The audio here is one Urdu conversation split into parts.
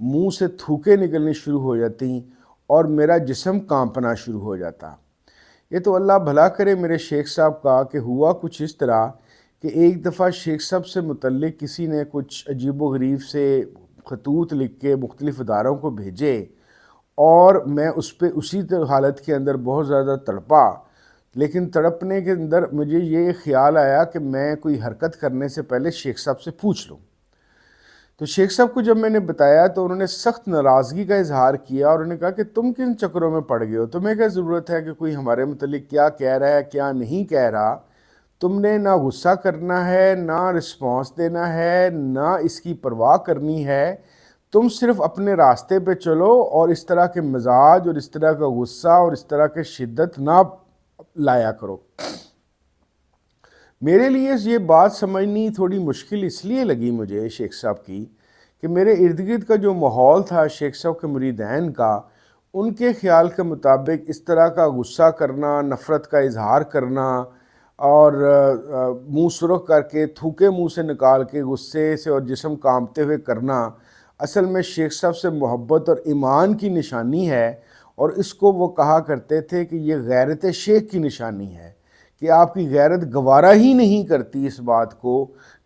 منہ سے تھوکے نکلنی شروع ہو جاتی اور میرا جسم کانپنا شروع ہو جاتا۔ یہ تو اللہ بھلا کرے میرے شیخ صاحب کا کہ ہوا کچھ اس طرح کہ ایک دفعہ شیخ صاحب سے متعلق کسی نے کچھ عجیب و غریب سے خطوط لکھ کے مختلف اداروں کو بھیجے، اور میں اس پہ اسی حالت کے اندر بہت زیادہ تڑپا، لیکن تڑپنے کے اندر مجھے یہ خیال آیا کہ میں کوئی حرکت کرنے سے پہلے شیخ صاحب سے پوچھ لوں۔ تو شیخ صاحب کو جب میں نے بتایا تو انہوں نے سخت ناراضگی کا اظہار کیا، اور انہوں نے کہا کہ تم کن چکروں میں پڑ گئے ہو، تمہیں کیا ضرورت ہے کہ کوئی ہمارے متعلق کیا کہہ رہا ہے کیا نہیں کہہ رہا، تم نے نہ غصہ کرنا ہے، نہ رسپانس دینا ہے، نہ اس کی پرواہ کرنی ہے، تم صرف اپنے راستے پہ چلو اور اس طرح کے مزاج اور اس طرح کا غصہ اور اس طرح کے شدت نہ لایا کرو۔ میرے لیے یہ بات سمجھنی تھوڑی مشکل اس لیے لگی مجھے شیخ صاحب کی کہ میرے ارد گرد کا جو ماحول تھا شیخ صاحب کے مریدین کا، ان کے خیال کے مطابق اس طرح کا غصہ کرنا، نفرت کا اظہار کرنا اور منہ سرخ کر کے تھوکے منہ سے نکال کے غصے سے اور جسم کانپتے ہوئے کرنا اصل میں شیخ صاحب سے محبت اور ایمان کی نشانی ہے، اور اس کو وہ کہا کرتے تھے کہ یہ غیرت شیخ کی نشانی ہے، کہ آپ کی غیرت گوارا ہی نہیں کرتی اس بات کو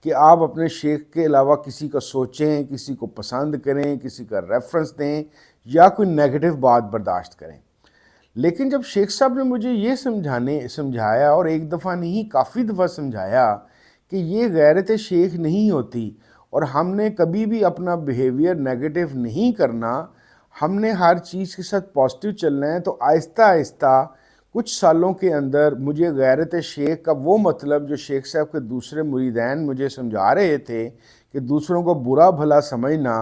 کہ آپ اپنے شیخ کے علاوہ کسی کا سوچیں، کسی کو پسند کریں، کسی کا ریفرنس دیں یا کوئی نیگیٹو بات برداشت کریں۔ لیکن جب شیخ صاحب نے مجھے یہ سمجھایا، اور ایک دفعہ نہیں کافی دفعہ سمجھایا کہ یہ غیرت شیخ نہیں ہوتی، اور ہم نے کبھی بھی اپنا بیہیویئر نیگیٹو نہیں کرنا، ہم نے ہر چیز کے ساتھ پازیٹیو چلنا ہے، تو آہستہ آہستہ کچھ سالوں کے اندر مجھے غیرت شیخ کا وہ مطلب جو شیخ صاحب کے دوسرے مریدین مجھے سمجھا رہے تھے کہ دوسروں کو برا بھلا سمجھنا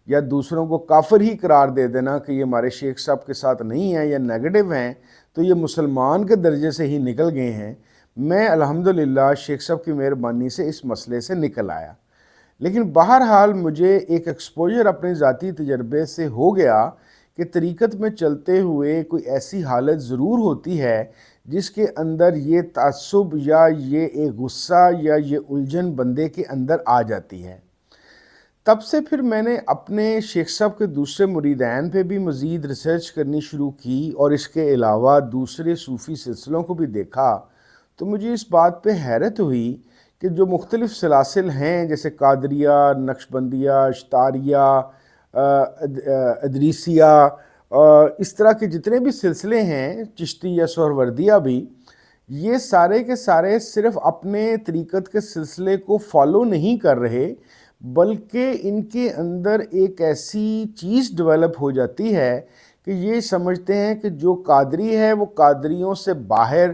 یا دوسروں کو کافر ہی قرار دے دینا کہ یہ ہمارے شیخ صاحب کے ساتھ نہیں ہیں یا نیگیٹو ہیں تو یہ مسلمان کے درجے سے ہی نکل گئے ہیں، میں الحمدللہ شیخ صاحب کی مہربانی سے اس مسئلے سے نکل آیا۔ لیکن بہرحال مجھے ایک ایکسپوجر اپنے ذاتی تجربے سے ہو گیا کہ طریقت میں چلتے ہوئے کوئی ایسی حالت ضرور ہوتی ہے جس کے اندر یہ تعصب یا یہ ایک غصہ یا یہ الجھن بندے کے اندر آ جاتی ہے۔ تب سے پھر میں نے اپنے شیخ صاحب کے دوسرے مریدین پہ بھی مزید ریسرچ کرنی شروع کی، اور اس کے علاوہ دوسرے صوفی سلسلوں کو بھی دیکھا، تو مجھے اس بات پہ حیرت ہوئی کہ جو مختلف سلاسل ہیں جیسے قادریہ، نقشبندیہ، اشتاریہ، ادریسیہ، اس طرح کے جتنے بھی سلسلے ہیں، چشتی یا سہروردیہ بھی، یہ سارے کے سارے صرف اپنے طریقت کے سلسلے کو فالو نہیں کر رہے، بلکہ ان کے اندر ایک ایسی چیز ڈیولپ ہو جاتی ہے کہ یہ سمجھتے ہیں کہ جو قادری ہے وہ قادریوں سے باہر،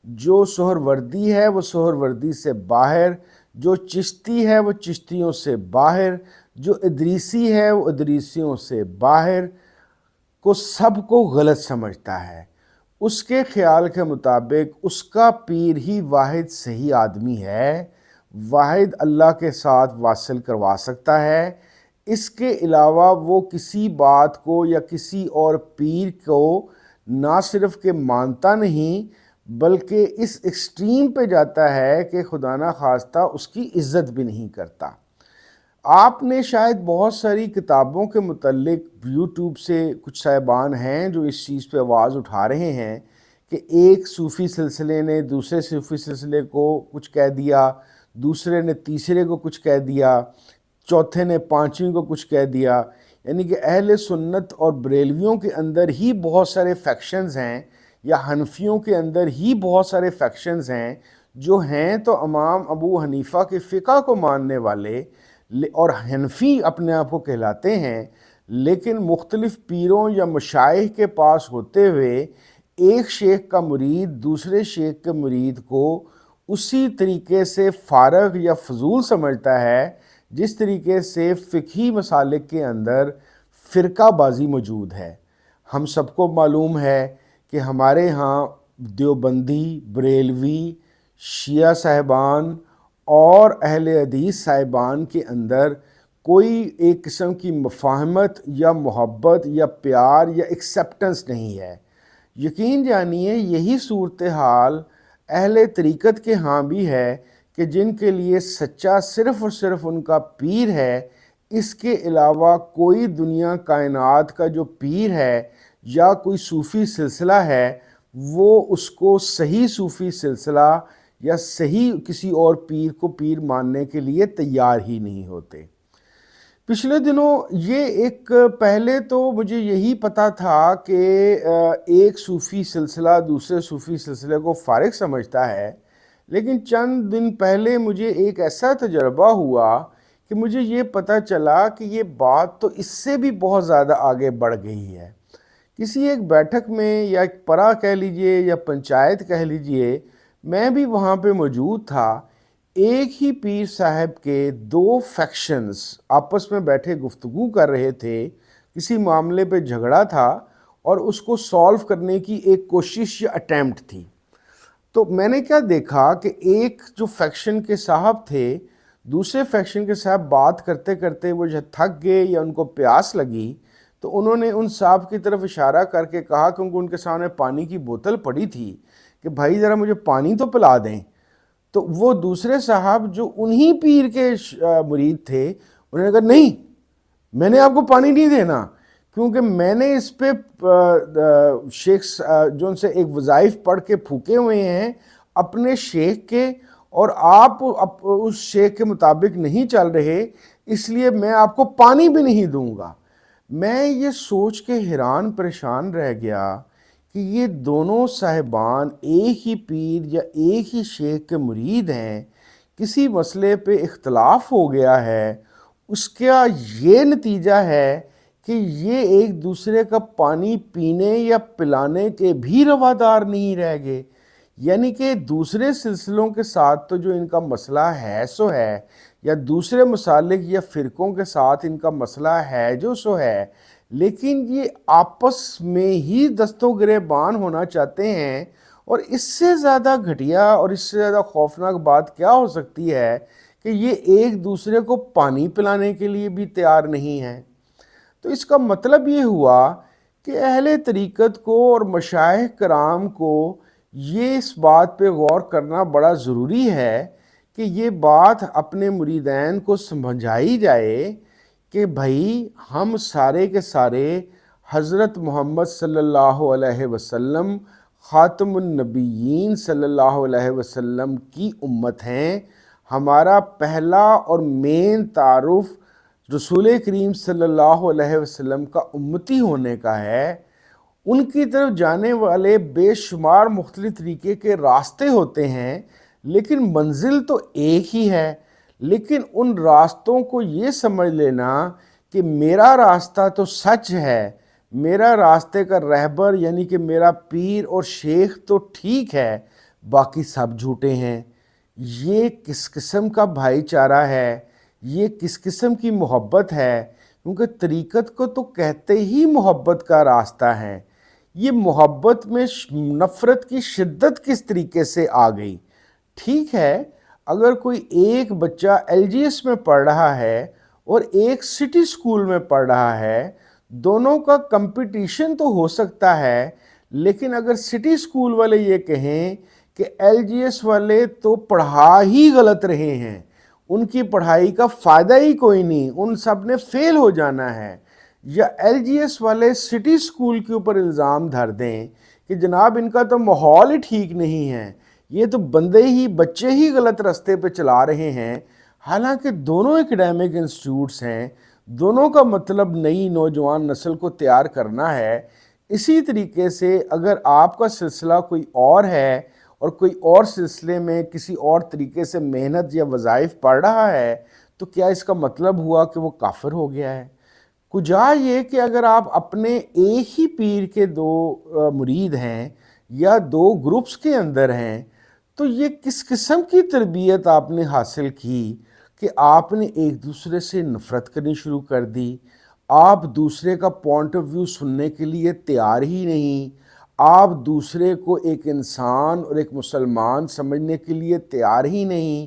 جو سہروردی ہے وہ سہروردی سے باہر، جو چشتی ہے وہ چشتیوں سے باہر، جو ادریسی ہے وہ ادریسیوں سے باہر، کو سب کو غلط سمجھتا ہے۔ اس کے خیال کے مطابق اس کا پیر ہی واحد صحیح آدمی ہے، واحد اللہ کے ساتھ واصل کروا سکتا ہے، اس کے علاوہ وہ کسی بات کو یا کسی اور پیر کو نہ صرف کہ مانتا نہیں بلکہ اس ایکسٹریم پہ جاتا ہے کہ خدا نہ خواستہ اس کی عزت بھی نہیں کرتا۔ آپ نے شاید بہت ساری کتابوں کے متعلق یوٹیوب سے کچھ صاحبان ہیں جو اس چیز پہ آواز اٹھا رہے ہیں کہ ایک صوفی سلسلے نے دوسرے صوفی سلسلے کو کچھ کہہ دیا، دوسرے نے تیسرے کو کچھ کہہ دیا، چوتھے نے پانچویں کو کچھ کہہ دیا، یعنی کہ اہل سنت اور بریلویوں کے اندر ہی بہت سارے فیکشنز ہیں، یا حنفیوں کے اندر ہی بہت سارے فیکشنز ہیں جو ہیں تو امام ابو حنیفہ کے فقہ کو ماننے والے اور حنفی اپنے آپ کو کہلاتے ہیں، لیکن مختلف پیروں یا مشائخ کے پاس ہوتے ہوئے ایک شیخ کا مرید دوسرے شیخ کے مرید کو اسی طریقے سے فارغ یا فضول سمجھتا ہے جس طریقے سے فقہی مسالک کے اندر فرقہ بازی موجود ہے۔ ہم سب کو معلوم ہے کہ ہمارے ہاں دیوبندی، بریلوی، شیعہ صاحبان اور اہل حدیث صاحبان کے اندر کوئی ایک قسم کی مفاہمت یا محبت یا پیار یا ایکسیپٹنس نہیں ہے۔ یقین جانیے یہی صورتحال اہل طریقت کے ہاں بھی ہے کہ جن کے لیے سچا صرف اور صرف ان کا پیر ہے، اس کے علاوہ کوئی دنیا کائنات کا جو پیر ہے یا کوئی صوفی سلسلہ ہے وہ اس کو صحیح صوفی سلسلہ یا صحیح کسی اور پیر کو پیر ماننے کے لیے تیار ہی نہیں ہوتے۔ پچھلے دنوں پہلے تو مجھے یہی پتا تھا کہ ایک صوفی سلسلہ دوسرے صوفی سلسلے کو فارغ سمجھتا ہے، لیکن چند دن پہلے مجھے ایک ایسا تجربہ ہوا کہ مجھے یہ پتہ چلا کہ یہ بات تو اس سے بھی بہت زیادہ آگے بڑھ گئی ہے۔ کسی ایک بیٹھک میں یا ایک پرا کہہ لیجئے یا پنچایت کہہ لیجئے، میں بھی وہاں پہ موجود تھا۔ ایک ہی پیر صاحب کے دو فیکشنز آپس میں بیٹھے گفتگو کر رہے تھے، کسی معاملے پہ جھگڑا تھا اور اس کو سالو کرنے کی ایک کوشش یا اٹیمپٹ تھی۔ تو میں نے کیا دیکھا کہ ایک جو فیکشن کے صاحب تھے، دوسرے فیکشن کے صاحب بات کرتے کرتے وہ جو تھک گئے یا ان کو پیاس لگی تو انہوں نے ان صاحب کی طرف اشارہ کر کے کہا کہ ان کے سامنے پانی کی بوتل پڑی تھی کہ بھائی ذرا مجھے پانی تو پلا دیں۔ تو وہ دوسرے صاحب جو انہی پیر کے مرید تھے انہوں نے کہا نہیں، میں نے آپ کو پانی نہیں دینا، کیونکہ میں نے اس پہ شیخ جو ان سے ایک وظائف پڑھ کے پھونکے ہوئے ہیں اپنے شیخ کے، اور آپ اس شیخ کے مطابق نہیں چل رہے، اس لیے میں آپ کو پانی بھی نہیں دوں گا۔ میں یہ سوچ کے حیران پریشان رہ گیا کہ یہ دونوں صاحبان ایک ہی پیر یا ایک ہی شیخ کے مرید ہیں، کسی مسئلے پہ اختلاف ہو گیا ہے، اس کا یہ نتیجہ ہے کہ یہ ایک دوسرے کا پانی پینے یا پلانے کے بھی روادار نہیں رہ گئے۔ یعنی کہ دوسرے سلسلوں کے ساتھ تو جو ان کا مسئلہ ہے سو ہے، یا دوسرے مسالک یا فرقوں کے ساتھ ان کا مسئلہ ہے جو سو ہے، لیکن یہ آپس میں ہی دست و گریبان ہونا چاہتے ہیں۔ اور اس سے زیادہ گھٹیا اور اس سے زیادہ خوفناک بات کیا ہو سکتی ہے کہ یہ ایک دوسرے کو پانی پلانے کے لیے بھی تیار نہیں ہیں۔ تو اس کا مطلب یہ ہوا کہ اہل طریقت کو اور مشائخ کرام کو یہ اس بات پہ غور کرنا بڑا ضروری ہے کہ یہ بات اپنے مریدین کو سمجھائی جائے کہ بھائی ہم سارے کے سارے حضرت محمد صلی اللہ علیہ وسلم خاتم النبیین صلی اللہ علیہ وسلم کی امت ہیں۔ ہمارا پہلا اور مین تعارف رسول کریم صلی اللہ علیہ وسلم کا امتی ہونے کا ہے۔ ان کی طرف جانے والے بے شمار مختلف طریقے کے راستے ہوتے ہیں، لیکن منزل تو ایک ہی ہے۔ لیکن ان راستوں کو یہ سمجھ لینا کہ میرا راستہ تو سچ ہے، میرا راستے کا رہبر یعنی کہ میرا پیر اور شیخ تو ٹھیک ہے، باقی سب جھوٹے ہیں، یہ کس قسم کا بھائی چارہ ہے، یہ کس قسم کی محبت ہے؟ کیونکہ طریقت کو تو کہتے ہی محبت کا راستہ ہے۔ یہ محبت میں نفرت کی شدت کس طریقے سے آ گئی؟ ٹھیک ہے، اگر کوئی ایک بچہ ایل جی ایس میں پڑھ رہا ہے اور ایک سٹی سکول میں پڑھ رہا ہے، دونوں کا کمپٹیشن تو ہو سکتا ہے، لیکن اگر سٹی سکول والے یہ کہیں کہ ایل جی ایس والے تو پڑھا ہی غلط رہے ہیں، ان کی پڑھائی کا فائدہ ہی کوئی نہیں، ان سب نے فیل ہو جانا ہے، یا ایل جی ایس والے سٹی سکول کے اوپر الزام دھر دیں کہ جناب ان کا تو ماحول ہی ٹھیک نہیں ہے، یہ تو بچے ہی غلط راستے پہ چلا رہے ہیں، حالانکہ دونوں ایکڈیمک انسٹیٹیوٹس ہیں، دونوں کا مطلب نئی نوجوان نسل کو تیار کرنا ہے۔ اسی طریقے سے اگر آپ کا سلسلہ کوئی اور ہے اور کوئی اور سلسلے میں کسی اور طریقے سے محنت یا وظائف پڑھ رہا ہے تو کیا اس کا مطلب ہوا کہ وہ کافر ہو گیا ہے؟ کجا یہ کہ اگر آپ اپنے ایک ہی پیر کے دو مرید ہیں یا دو گروپس کے اندر ہیں تو یہ کس قسم کی تربیت آپ نے حاصل کی کہ آپ نے ایک دوسرے سے نفرت کرنی شروع کر دی، آپ دوسرے کا پوائنٹ آف ویو سننے کے لیے تیار ہی نہیں، آپ دوسرے کو ایک انسان اور ایک مسلمان سمجھنے کے لیے تیار ہی نہیں،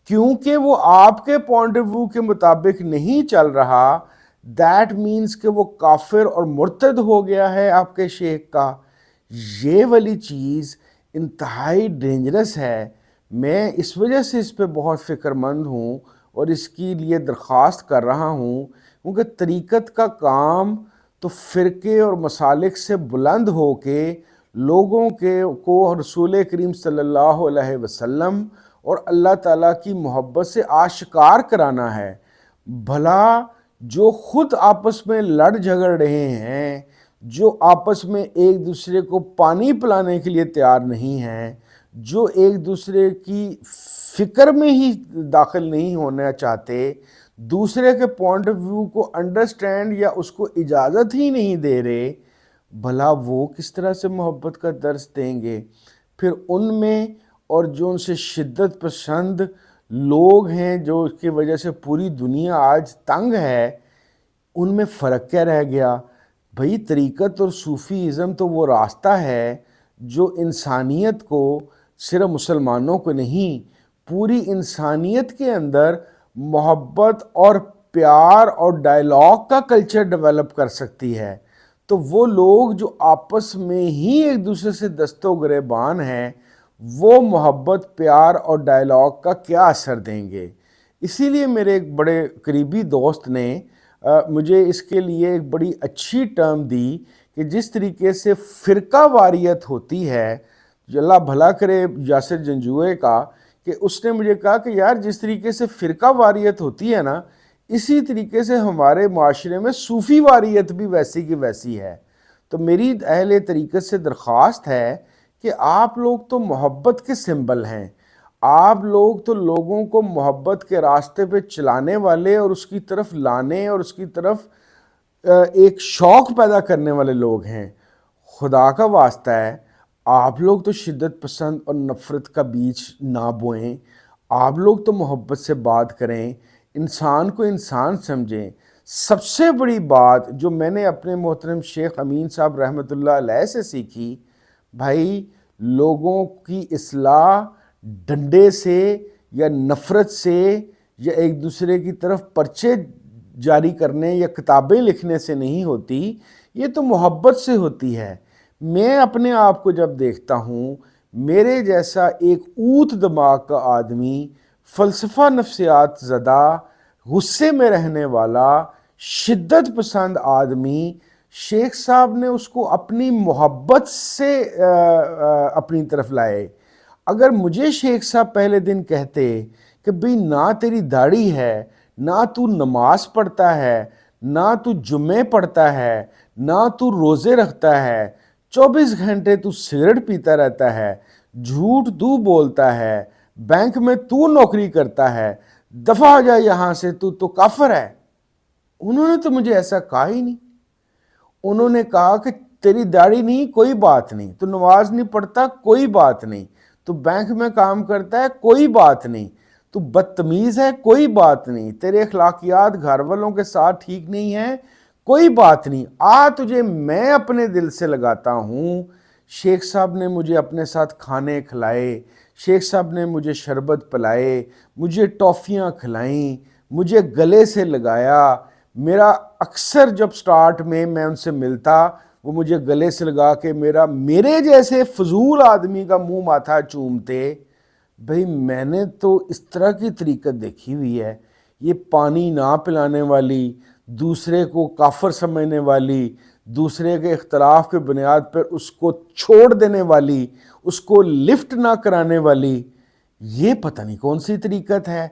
کیونکہ وہ آپ کے پوائنٹ آف ویو کے مطابق نہیں چل رہا، دیٹ مینز کہ وہ کافر اور مرتد ہو گیا ہے آپ کے شیخ کا۔ یہ والی چیز انتہائی ڈینجرس ہے۔ میں اس وجہ سے اس پہ بہت فکر مند ہوں اور اس کی لیے درخواست کر رہا ہوں، کیونکہ طریقت کا کام تو فرقے اور مسالک سے بلند ہو کے لوگوں کو رسول کریم صلی اللہ علیہ وسلم اور اللہ تعالیٰ کی محبت سے آشکار کرانا ہے۔ بھلا جو خود آپس میں لڑ جھگڑ رہے ہیں، جو آپس میں ایک دوسرے کو پانی پلانے کے لیے تیار نہیں ہیں، جو ایک دوسرے کی فکر میں ہی داخل نہیں ہونا چاہتے، دوسرے کے پوائنٹ آف ویو کو انڈرسٹینڈ یا اس کو اجازت ہی نہیں دے رہے، بھلا وہ کس طرح سے محبت کا درس دیں گے؟ پھر ان میں اور جو ان سے شدت پسند لوگ ہیں جو اس کی وجہ سے پوری دنیا آج تنگ ہے، ان میں فرق کیا رہ گیا؟ بھئی طریقت اور صوفی ازم تو وہ راستہ ہے جو انسانیت کو، صرف مسلمانوں کو نہیں، پوری انسانیت کے اندر محبت اور پیار اور ڈائلاگ کا کلچر ڈیولپ کر سکتی ہے۔ تو وہ لوگ جو آپس میں ہی ایک دوسرے سے دست و گریبان ہیں، وہ محبت، پیار اور ڈائلاگ کا کیا اثر دیں گے؟ اسی لیے میرے ایک بڑے قریبی دوست نے مجھے اس کے لیے ایک بڑی اچھی ٹرم دی کہ جس طریقے سے فرقہ واریت ہوتی ہے، جو اللہ بھلا کرے یاسر جنجوعے کا، کہ اس نے مجھے کہا کہ یار جس طریقے سے فرقہ واریت ہوتی ہے نا، اسی طریقے سے ہمارے معاشرے میں صوفی واریت بھی ویسی کی ویسی ہے۔ تو میری اہل طریقت سے درخواست ہے کہ آپ لوگ تو محبت کے سمبل ہیں، آپ لوگ تو لوگوں کو محبت کے راستے پہ چلانے والے اور اس کی طرف لانے اور اس کی طرف ایک شوق پیدا کرنے والے لوگ ہیں۔ خدا کا واسطہ ہے، آپ لوگ تو شدت پسند اور نفرت کا بیج نہ بوئیں، آپ لوگ تو محبت سے بات کریں، انسان کو انسان سمجھیں۔ سب سے بڑی بات جو میں نے اپنے محترم شیخ امین صاحب رحمۃ اللہ علیہ سے سیکھی، بھائی لوگوں کی اصلاح ڈنڈے سے یا نفرت سے یا ایک دوسرے کی طرف پرچے جاری کرنے یا کتابیں لکھنے سے نہیں ہوتی، یہ تو محبت سے ہوتی ہے۔ میں اپنے آپ کو جب دیکھتا ہوں، میرے جیسا ایک اوت دماغ کا آدمی، فلسفہ نفسیات زدہ، غصے میں رہنے والا، شدت پسند آدمی، شیخ صاحب نے اس کو اپنی محبت سے اپنی طرف لائے۔ اگر مجھے شیخ صاحب پہلے دن کہتے کہ بھئی نہ تیری داڑھی ہے، نہ تو نماز پڑھتا ہے، نہ تو جمعے پڑھتا ہے، نہ تو روزے رکھتا ہے، 24 گھنٹے تو سگریٹ پیتا رہتا ہے، جھوٹ تو بولتا ہے، بینک میں تو نوکری کرتا ہے، دفع ہو جا یہاں سے، تو کافر ہے، انہوں نے تو مجھے ایسا کہا ہی نہیں۔ انہوں نے کہا کہ تیری داڑھی نہیں، کوئی بات نہیں، تو نماز نہیں پڑھتا، کوئی بات نہیں، تو بینک میں کام کرتا ہے، کوئی بات نہیں، تو بدتمیز ہے، کوئی بات نہیں، تیرے اخلاقیات گھر والوں کے ساتھ ٹھیک نہیں ہیں، کوئی بات نہیں، تجھے میں اپنے دل سے لگاتا ہوں۔ شیخ صاحب نے مجھے اپنے ساتھ کھانے کھلائے، شیخ صاحب نے مجھے شربت پلائے، مجھے ٹافیاں کھلائیں، مجھے گلے سے لگایا۔ میرا اکثر جب سٹارٹ میں ان سے ملتا، وہ مجھے گلے سے لگا کے میرے جیسے فضول آدمی کا منہ ماتھا چومتے۔ بھئی میں نے تو اس طرح کی طریقت دیکھی ہوئی ہے، یہ پانی نہ پلانے والی، دوسرے کو کافر سمجھنے والی، دوسرے کے اختلاف کے بنیاد پر اس کو چھوڑ دینے والی، اس کو لفٹ نہ کرانے والی، یہ پتہ نہیں کون سی طریقت ہے۔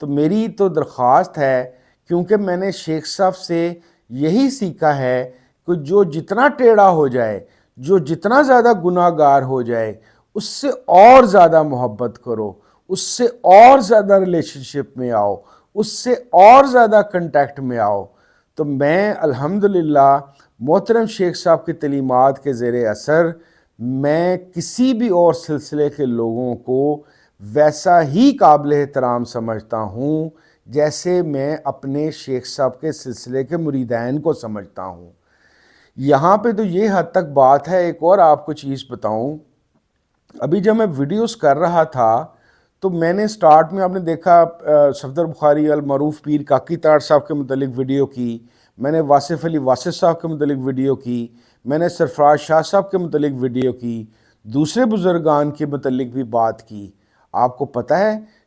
تو میری تو درخواست ہے، کیونکہ میں نے شیخ صاحب سے یہی سیکھا ہے کہ جو جتنا ٹیڑھا ہو جائے، جو جتنا زیادہ گناہ گار ہو جائے، اس سے اور زیادہ محبت کرو، اس سے اور زیادہ ریلیشن شپ میں آؤ، اس سے اور زیادہ کنٹیکٹ میں آؤ۔ تو میں الحمدللہ محترم شیخ صاحب کی تعلیمات کے زیر اثر میں کسی بھی اور سلسلے کے لوگوں کو ویسا ہی قابل احترام سمجھتا ہوں جیسے میں اپنے شیخ صاحب کے سلسلے کے مریدین کو سمجھتا ہوں۔ یہاں پہ تو یہ حد تک بات ہے، ایک اور آپ کو چیز بتاؤں، ابھی جب میں ویڈیوز کر رہا تھا تو میں نے سٹارٹ میں آپ نے دیکھا صفدر بخاری المعروف پیر کاکی تاڑ صاحب کے متعلق ویڈیو کی، میں نے واصف علی واصف صاحب کے متعلق ویڈیو کی، میں نے سرفراز شاہ صاحب کے متعلق ویڈیو کی، دوسرے بزرگان کے متعلق بھی بات کی۔ آپ کو پتہ ہے